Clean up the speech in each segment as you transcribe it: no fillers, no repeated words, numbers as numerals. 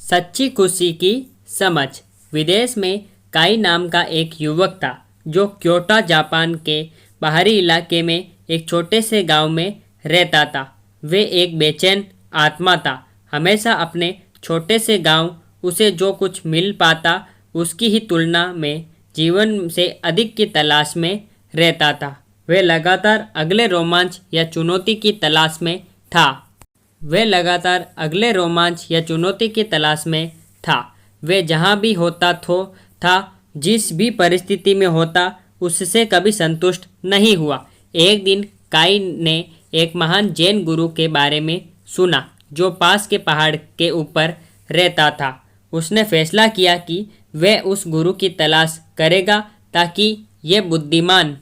सच्ची खुशी की समझ। विदेश में काई नाम का एक युवक था जो क्योटो जापान के बाहरी इलाके में एक छोटे से गांव में रहता था। वे एक बेचैन आत्मा था, हमेशा अपने छोटे से गांव उसे जो कुछ मिल पाता उसकी ही तुलना में जीवन से अधिक की तलाश में रहता था। वे लगातार अगले रोमांच या चुनौती की तलाश में था। वे जहाँ भी होता था, जिस भी परिस्थिति में होता उससे कभी संतुष्ट नहीं हुआ। एक दिन काई ने एक महान जैन गुरु के बारे में सुना जो पास के पहाड़ के ऊपर रहता था। उसने फैसला किया कि वह उस गुरु की तलाश करेगा ताकि ये बुद्धिमान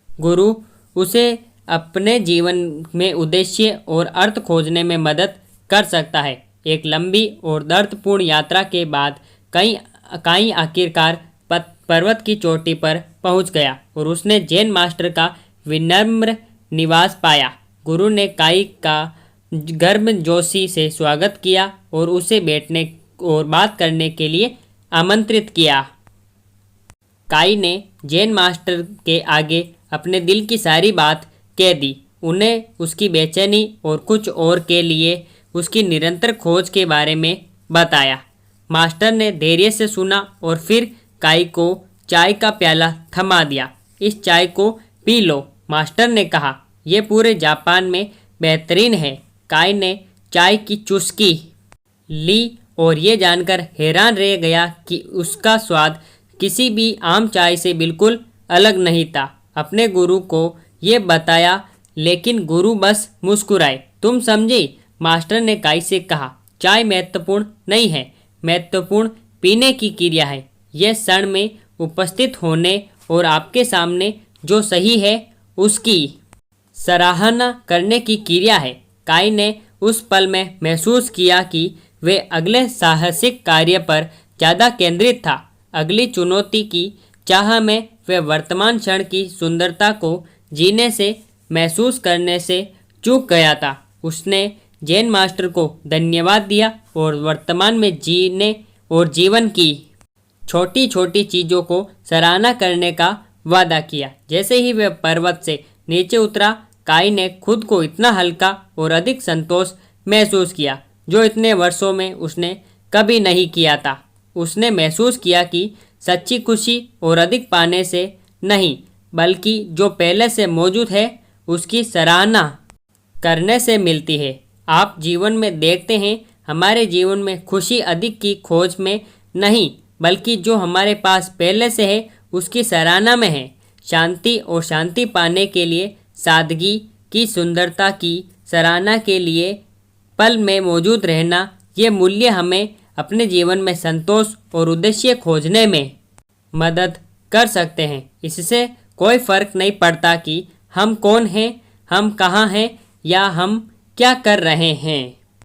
गुरु उसे अपने जीवन में उद्देश्य और अर्थ खोजने में मदद कर सकता है। एक लंबी और दर्दपूर्ण यात्रा के बाद काई आखिरकार पर्वत की चोटी पर पहुंच गया और उसने जैन मास्टर का विनम्र निवास पाया। गुरु ने काई का गर्मजोशी से स्वागत किया और उसे बैठने और बात करने के लिए आमंत्रित किया। काई ने जैन मास्टर के आगे अपने दिल की सारी बात कह दी, उन्हें उसकी बेचैनी और कुछ और के लिए उसकी निरंतर खोज के बारे में बताया। मास्टर ने धैर्य से सुना और फिर काई को चाय का प्याला थमा दिया। इस चाय को पी लो, मास्टर ने कहा, यह पूरे जापान में बेहतरीन है। काई ने चाय की चुस्की ली और ये जानकर हैरान रह गया कि उसका स्वाद किसी भी आम चाय से बिल्कुल अलग नहीं था। अपने गुरु को ये बताया लेकिन गुरु बस मुस्कुराए। तुम समझी? मास्टर ने काई से कहा, चाय महत्वपूर्ण नहीं है, महत्वपूर्ण पीने की क्रिया है। यह क्षण में उपस्थित होने और आपके सामने जो सही है उसकी सराहना करने की क्रिया है। काई ने उस पल में महसूस किया कि वे अगले साहसिक कार्य पर ज़्यादा केंद्रित था। अगली चुनौती की चाह में वे वर्तमान क्षण की सुंदरता को जीने से महसूस करने से चूक गया था। उसने जैन मास्टर को धन्यवाद दिया और वर्तमान में जीने और जीवन की छोटी छोटी चीज़ों को सराहना करने का वादा किया। जैसे ही वह पर्वत से नीचे उतरा, काई ने खुद को इतना हल्का और अधिक संतोष महसूस किया जो इतने वर्षों में उसने कभी नहीं किया था। उसने महसूस किया कि सच्ची खुशी और अधिक पाने से नहीं बल्कि जो पहले से मौजूद है उसकी सराहना करने से मिलती है। आप जीवन में देखते हैं, हमारे जीवन में खुशी अधिक की खोज में नहीं बल्कि जो हमारे पास पहले से है उसकी सराहना में है। शांति और शांति पाने के लिए सादगी की सुंदरता की सराहना के लिए पल में मौजूद रहना, ये मूल्य हमें अपने जीवन में संतोष और उद्देश्य खोजने में मदद कर सकते हैं। इससे कोई फर्क नहीं पड़ता कि हम कौन हैं, हम कहाँ हैं या हम क्या कर रहे हैं।